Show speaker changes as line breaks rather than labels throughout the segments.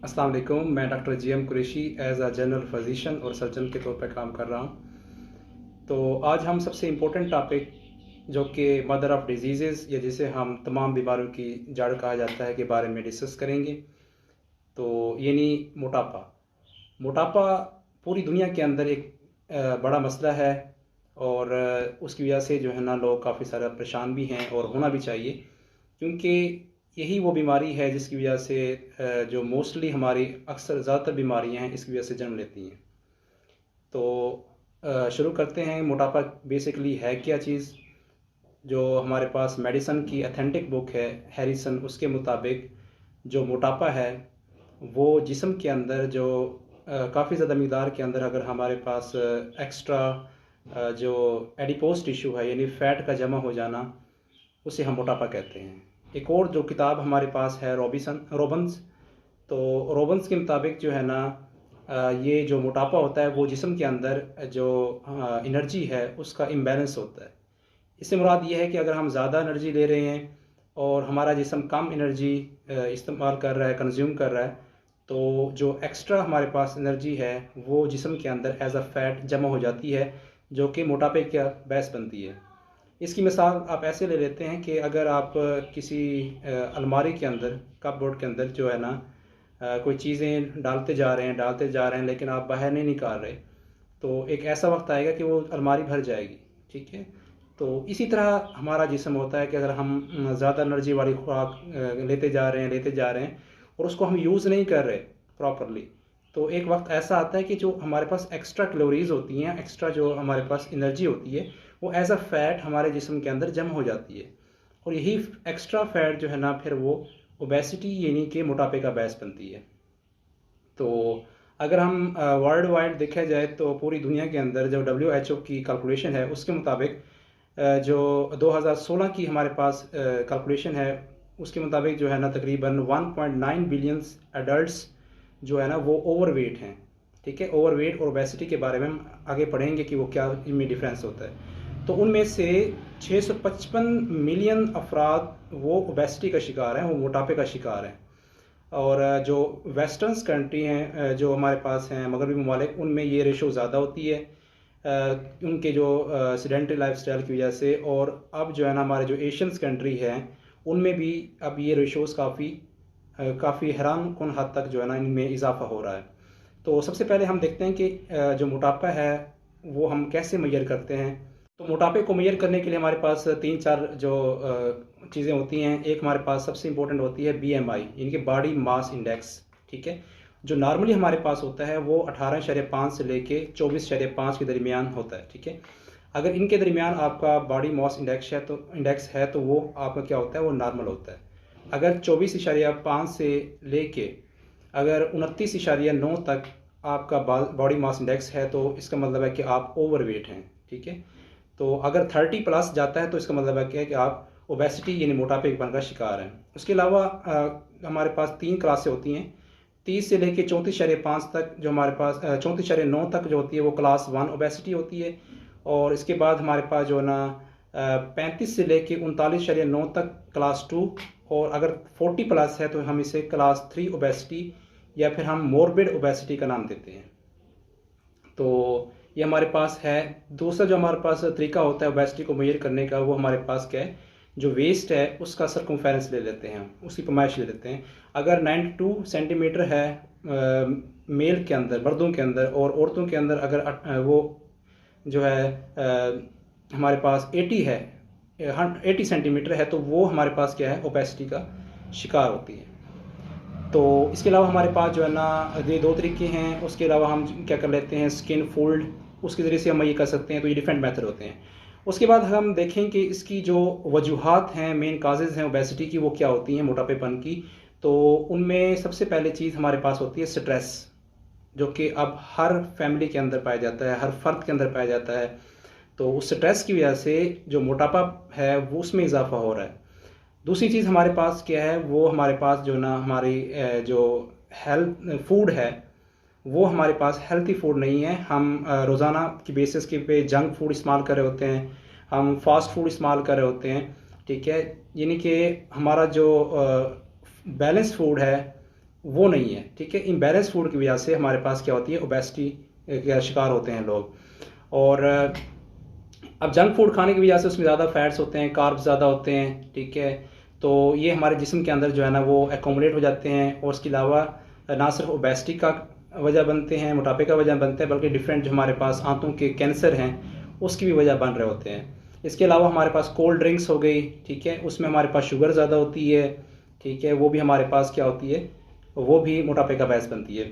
अस्सलाम वालेकुम। मैं doctor GM. Qureshi as a general physician और सर्जन के तौर पर काम कर रहा हूँ। तो आज हम सबसे इम्पोर्टेंट टॉपिक जो कि मदर ऑफ़ डिजीज़ेज़ या जिसे हम तमाम बीमारियों की जड़ कहा जाता है के बारे में डिस्कस करेंगे। तो यानी मोटापा। मोटापा पूरी दुनिया के अंदर एक बड़ा मसला है और उसकी वजह से जो है ना लोग काफ़ी सारा परेशान भी हैं और होना भी चाहिए, क्योंकि यही वो बीमारी है जिसकी वजह से जो मोस्टली हमारी अक्सर ज़्यादातर बीमारियां हैं इसकी वजह से जन्म लेती हैं। तो शुरू करते हैं। मोटापा बेसिकली है क्या चीज़। जो हमारे पास मेडिसन की अथेंटिक बुक है हैरिसन, उसके मुताबिक जो मोटापा है वो जिस्म के अंदर जो काफ़ी ज़्यादा मिक़दार के अंदर अगर हमारे पास एक्स्ट्रा जो एडिपोज टिश्यू है यानी फ़ैट का जमा हो जाना, उसे हम मोटापा कहते हैं। एक और जो किताब हमारे पास है रोबन्स, तो रोबन्स के मुताबिक जो है ना ये जो मोटापा होता है वो जिस्म के अंदर जो एनर्जी है उसका इम्बैलेंस होता है। इससे मुराद ये है कि अगर हम ज़्यादा एनर्जी ले रहे हैं और हमारा जिस्म कम एनर्जी इस्तेमाल कर रहा है, कंज्यूम कर रहा है, तो जो एक्स्ट्रा हमारे पास एनर्जी है वो जिस्म के अंदर एज अ फैट जमा हो जाती है, जो कि मोटापे का बायस बनती है। इसकी मिसाल आप ऐसे ले लेते हैं कि अगर आप किसी अलमारी के अंदर, कपबोर्ड के अंदर जो है ना कोई चीज़ें डालते जा रहे हैं लेकिन आप बाहर नहीं निकाल रहे, तो एक ऐसा वक्त आएगा कि वो अलमारी भर जाएगी। ठीक है। तो इसी तरह हमारा जिस्म होता है कि अगर हम ज़्यादा एनर्जी वाली खुराक लेते जा रहे हैं और उसको हम यूज़ नहीं कर रहे प्रॉपरली, तो एक वक्त ऐसा आता है कि जो हमारे पास एक्स्ट्रा कैलोरीज होती हैं, एक्स्ट्रा जो हमारे पास एनर्जी होती है, वो एज अ फैट हमारे जिस्म के अंदर जमा हो जाती है। और यही एक्स्ट्रा फैट जो है ना फिर वो ओबेसिटी यानी कि मोटापे का बायस बनती है। तो अगर हम वर्ल्ड वाइड देखा जाए तो पूरी दुनिया के अंदर जो WHO की कैलकुलेशन है उसके मुताबिक जो 2016 की हमारे पास कैलकुलेशन है उसके मुताबिक जो है ना तकरीबन 1.9 बिलियंस एडल्ट्स जो है ना वो ओवरवेट हैं। ठीक है। ओवरवेट और ओबेसिटी के बारे में हम आगे पढ़ेंगे कि वो क्या इनमें डिफरेंस होता है। तो उनमें से 655 मिलियन अफराद वो ओबेसिटी का शिकार हैं, वो मोटापे का शिकार हैं। और जो वेस्टर्न्स कंट्री हैं जो हमारे पास हैं मगरबी ममालिक, उनमें ये रेशो ज़्यादा होती है उनके जो सीडेंटरी लाइफस्टाइल की वजह से। और अब जो है ना हमारे जो एशियंस कंट्री हैं उनमें भी अब ये रेशोज़ काफ़ी हैरान कुन हद तक जो है ना इनमें इजाफा हो रहा है। तो सबसे पहले हम देखते हैं कि जो मोटापा है वो हम कैसे मेजर करते हैं। तो मोटापे को मेजर करने के लिए हमारे पास 3-4 जो चीज़ें होती हैं। एक हमारे पास सबसे इंपॉर्टेंट होती है BMI यानी कि बॉडी मास इंडेक्स। ठीक है। जो नॉर्मली हमारे पास होता है वो 18.5 से लेके 24.5 के दरमियान होता है। ठीक है। अगर इनके दरमियान आपका बॉडी मास इंडेक्स है तो वो आपका क्या होता है, वो नॉर्मल होता है। अगर 24.5 से लेके अगर 29.9 तक आपका बॉडी मास इंडेक्स है तो इसका मतलब है कि आप ओवरवेट हैं। ठीक है। तो अगर 30 प्लस जाता है तो इसका मतलब है कि आप ओबेसिटी यानी मोटापे का शिकार हैं। उसके अलावा हमारे पास 3 क्लासें होती हैं। 30 से लेके 34.5 तक जो हमारे पास 34.9 तक जो होती है वो क्लास 1 ओबेसिटी होती है। और इसके बाद हमारे पास जो है ना 35 से लेके 39.9 तक क्लास 2। और अगर 40 प्लस है तो हम इसे क्लास 3 ओबेसिटी या फिर हम मोरबिड ओबेसिटी का नाम देते हैं। तो ये हमारे पास है। दूसरा जो हमारे पास तरीका होता है ओबेसिटी को मेजर करने का, वो हमारे पास क्या है, जो वेस्ट है उसका सरकमफेरेंस ले लेते हैं, उसकी पैमाइश ले लेते हैं। अगर 92 सेंटीमीटर है मेल के अंदर, मर्दों के अंदर, और औरतों के अंदर अगर वो जो है हमारे पास 80 है, 80 सेंटीमीटर है, तो वो हमारे पास क्या है, ओबेसिटी का शिकार होती है। तो इसके अलावा हमारे पास जो है ना ये 2 तरीके हैं। उसके अलावा हम क्या कर लेते हैं, स्किन फोल्ड, उसके ज़रिए से हम ये कर सकते हैं। तो ये डिफरेंट मेथड होते हैं। उसके बाद हम देखें कि इसकी जो वजूहात हैं, मेन काजेज़ हैं ओबेसिटी की, वो क्या होती हैं मोटापेपन की। तो उनमें सबसे पहले चीज़ हमारे पास होती है स्ट्रेस, जो कि अब हर फैमिली के अंदर पाया जाता है, हर फर्द के अंदर पाया जाता है। तो उस स्ट्रेस की वजह से जो मोटापा है वो उसमें इजाफा हो रहा है। दूसरी चीज़ हमारे पास क्या है, वो हमारे पास जो ना हमारी जो हेल्थ फूड है वो हमारे पास हेल्थी फूड नहीं है। हम रोज़ाना की बेसिस के पे जंक फूड इस्तेमाल कर रहे होते हैं, हम फास्ट फूड इस्तेमाल कर रहे होते हैं। ठीक है। यानी कि हमारा जो बैलेंस फूड है वो नहीं है, ठीक है। इम्बैलेंस फूड की वजह से हमारे पास क्या होती है, ओबेसिटी का शिकार होते हैं लोग। और अब जंक फूड खाने की वजह से उसमें ज़्यादा फैट्स होते हैं, कार्ब्स ज़्यादा होते हैं, ठीक है। तो ये हमारे जिस्म के अंदर जो है ना वो एकोमोडेट हो जाते हैं, और उसके अलावा ना सिर्फ ओबेसिटी का वजह बनते हैं, मोटापे का वजह बनते हैं, बल्कि डिफरेंट जो हमारे पास आंतों के कैंसर हैं उसकी भी वजह बन रहे होते हैं। इसके अलावा हमारे पास कोल्ड ड्रिंक्स हो गई, ठीक है, उसमें हमारे पास शुगर ज़्यादा होती है, ठीक है, वो भी हमारे पास क्या होती है, वो भी मोटापे का बायस बनती है।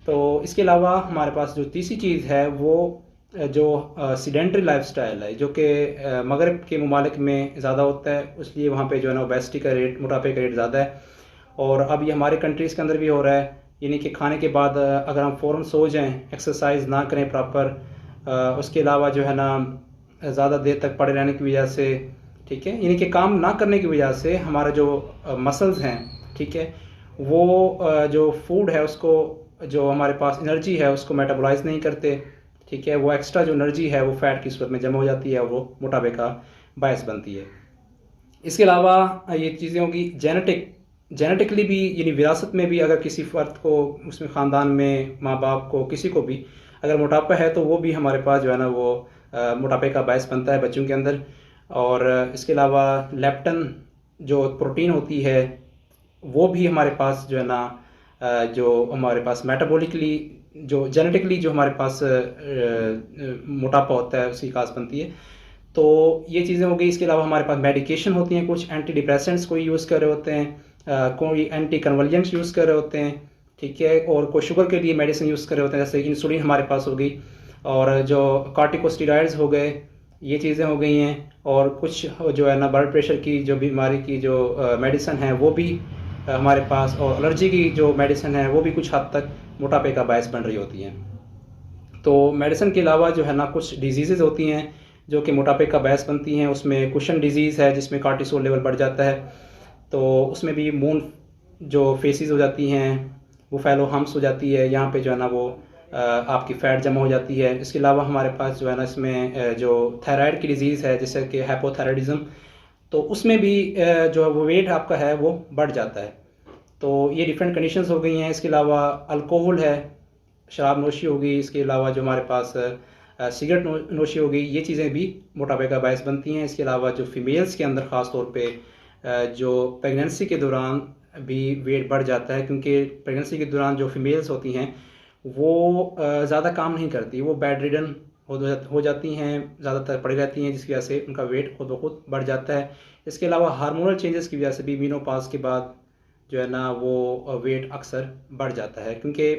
तो इसके अलावा हमारे पास जो तीसरी चीज़ है वो जो सीडेंट्री लाइफस्टाइल है, जो कि मगरब के ममालिक में ज़्यादा होता है, इसलिए वहाँ पे जो है ना ओबेसिटी का रेट, मोटापे का रेट ज़्यादा है। और अब ये हमारे कंट्रीज़ के अंदर भी हो रहा है, यानी कि खाने के बाद अगर हम फ़ौरन सो जाएं, एक्सरसाइज ना करें प्रॉपर, उसके अलावा जो है ना ज़्यादा देर तक पड़े रहने की वजह से, ठीक है, यानी कि काम ना करने की वजह से हमारा जो मसल्स हैं, ठीक है, वो जो फूड है उसको, जो हमारे पास एनर्जी है उसको मेटाबोलाइज नहीं करते, ठीक है। वो एक्स्ट्रा जो एनर्जी है वो फैट की सूरत में जमा हो जाती है और वो मोटापे का बायस बनती है। इसके अलावा ये चीज़ें होगी जेनेटिकली भी, यानी विरासत में भी अगर किसी फ़र्द को, उसमें ख़ानदान में माँ बाप को, किसी को भी अगर मोटापा है तो वो भी हमारे पास जो है ना वो मोटापे का बायस बनता है बच्चों के अंदर। और इसके अलावा लेप्टन जो प्रोटीन होती है वो भी हमारे पास जो है ना जो हमारे पास मेटाबॉलिकली, जो जेनेटिकली जो हमारे पास मोटापा होता है उसकी कास बनती है। तो ये चीज़ें हो गई। इसके अलावा हमारे पास मेडिकेशन होती हैं, कुछ एंटी डिप्रेसेंट्स कोई यूज़ कर रहे होते हैं, कोई एंटी कन्वल्जेंट्स यूज़ कर रहे होते हैं, ठीक है, और कोई शुगर के लिए मेडिसिन यूज़ कर रहे होते हैं, जैसे इंसुलिन हमारे पास हो गई, और जो कार्टिकोस्टेरॉइड्स हो गए, ये चीज़ें हो गई हैं। और कुछ जो है ना ब्लड प्रेशर की जो बीमारी की जो मेडिसिन है वो भी हमारे पास, और एलर्जी की जो मेडिसिन है वो भी कुछ हद तक मोटापे का बायस बन रही होती हैं। तो मेडिसिन के अलावा जो है ना कुछ डिजीज़ होती हैं जो कि मोटापे का बायस बनती हैं। उसमें कुशन डिजीज़ है जिसमें कार्टिसोल लेवल बढ़ जाता है, तो उसमें भी मून जो फेसिस हो जाती हैं वो फैलो हम्स हो जाती है, यहाँ पे जो है ना वो आपकी फ़ैट जमा हो जाती है। इसके अलावा हमारे पास जो है ना इसमें जो थायराइड की डिजीज़ है जैसे कि हाइपोथायराइडिज्म, तो उसमें भी जो है वो वेट आपका है वो बढ़ जाता है। तो ये डिफरेंट कंडीशंस हो गई हैं। इसके अलावा अल्कोहल है, शराब नोशी होगी, इसके अलावा जो हमारे पास सिगरेट नोशी हो गई, ये चीज़ें भी मोटापे का बायस बनती हैं। इसके अलावा जो फीमेल्स के अंदर ख़ास तौर पे जो प्रेगनेंसी के दौरान भी वेट बढ़ जाता है, क्योंकि प्रेगनेंसी के दौरान जो फीमेल्स होती हैं वो ज़्यादा काम नहीं करती, वो बेड रिडन हो जाती हैं, ज़्यादातर पड़ी रहती हैं, जिसकी वजह से उनका वेट खुद ब खुद बढ़ जाता है। इसके अलावा हार्मोनल चेंजेस की वजह से भी मीनोपॉज़ के बाद जो है ना वो वेट अक्सर बढ़ जाता है, क्योंकि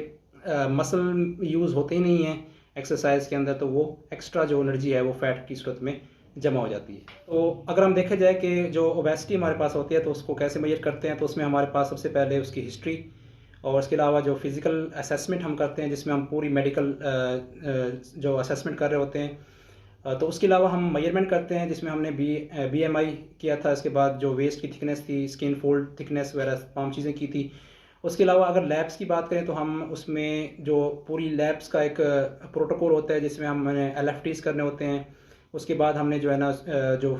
मसल यूज़ होते ही नहीं हैं एक्सरसाइज के अंदर, तो वो एक्स्ट्रा जो एनर्जी है वो फैट की सूरत में जमा हो जाती है। तो अगर हम देखा जाए कि जो ओबेसिटी हमारे पास होती है तो उसको कैसे मेजर करते हैं, तो उसमें हमारे पास सबसे पहले उसकी हिस्ट्री, और इसके अलावा जो फिज़िकल असेसमेंट हम करते हैं जिसमें हम पूरी मेडिकल जो असेसमेंट कर रहे होते हैं, तो उसके अलावा हम मेजरमेंट करते हैं जिसमें हमने BMI किया था। इसके बाद जो वेस्ट की थिकनेस थी, स्किन फोल्ड थिकनेस वगैरह तमाम चीज़ें की थी। उसके अलावा अगर लैब्स की बात करें तो हम उसमें जो पूरी लैब्स का एक प्रोटोकॉल होता है जिसमें हमने LFTs करने होते हैं। उसके बाद हमने जो है ना जो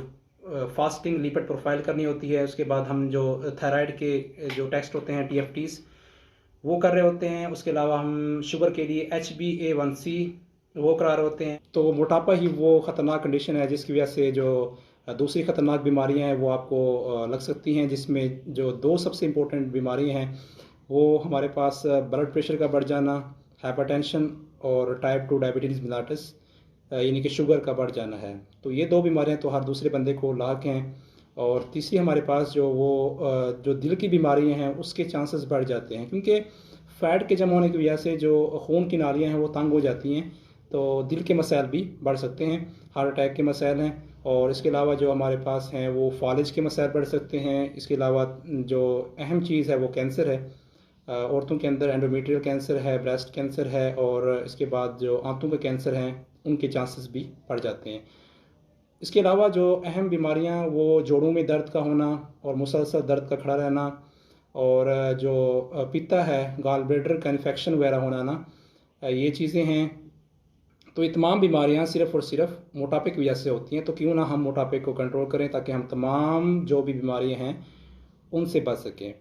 फास्टिंग लिपिड प्रोफाइल करनी होती है। उसके बाद हम जो थायराइड के जो टेस्ट होते हैं TFTs वो कर रहे होते हैं। उसके अलावा हम शुगर के लिए HbA1c वो करा रहे होते हैं। तो मोटापा ही वो ख़तरनाक कंडीशन है जिसकी वजह से जो दूसरी ख़तरनाक बीमारियां हैं वो आपको लग सकती हैं, जिसमें जो दो सबसे इम्पोर्टेंट बीमारियां हैं वो हमारे पास ब्लड प्रेशर का बढ़ जाना, हाइपरटेंशन, और टाइप 2 डायबिटीज़ मिलाटस यानी कि शुगर का बढ़ जाना है। तो ये दो बीमारियां तो हर दूसरे बंदे को लाक हैं। और तीसरी हमारे पास जो वो जो दिल की बीमारियां हैं उसके चांसेस बढ़ जाते हैं, क्योंकि फ़ैट के जमा होने की वजह से जो खून की नालियां हैं वो तंग हो जाती हैं, तो दिल के मसाइल भी बढ़ सकते हैं, हार्ट अटैक के मसाइल हैं। और इसके अलावा जो हमारे पास हैं वो फालिज के मसाइल बढ़ सकते हैं। इसके अलावा जो अहम चीज़ है वो कैंसर है। औरतों के अंदर एंडोमेट्रियल कैंसर है, ब्रेस्ट कैंसर है, और इसके बाद जो आंतों के कैंसर हैं उनके चांसेस भी बढ़ जाते हैं। इसके अलावा जो अहम बीमारियां वो जोड़ों में दर्द का होना और मुसलसल दर्द का खड़ा रहना, और जो पित्ता है, गाल ब्लैडर का इन्फेक्शन वगैरह होना ना, ये चीज़ें हैं। तो ये तमाम बीमारियां सिर्फ़ और सिर्फ मोटापे की वजह से होती हैं। तो क्यों ना हम मोटापे को कंट्रोल करें ताकि हम तमाम जो भी बीमारियां हैं उनसे बच सकें।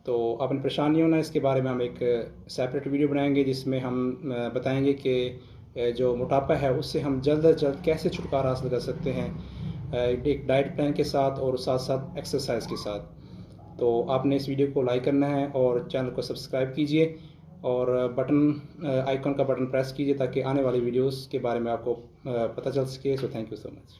तो अपनी परेशानियों ना इसके बारे में हम एक सेपरेट वीडियो बनाएंगे, जिसमें हम बताएंगे कि जो मोटापा है उससे हम जल्द अज जल्द कैसे छुटकारा हासिल कर सकते हैं, एक डाइट प्लान के साथ और साथ साथ एक्सरसाइज के साथ। तो आपने इस वीडियो को लाइक करना है और चैनल को सब्सक्राइब कीजिए और बटन आइकन का बटन प्रेस कीजिए ताकि आने वाली वीडियोस के बारे में आपको पता चल सके। So thank you so much.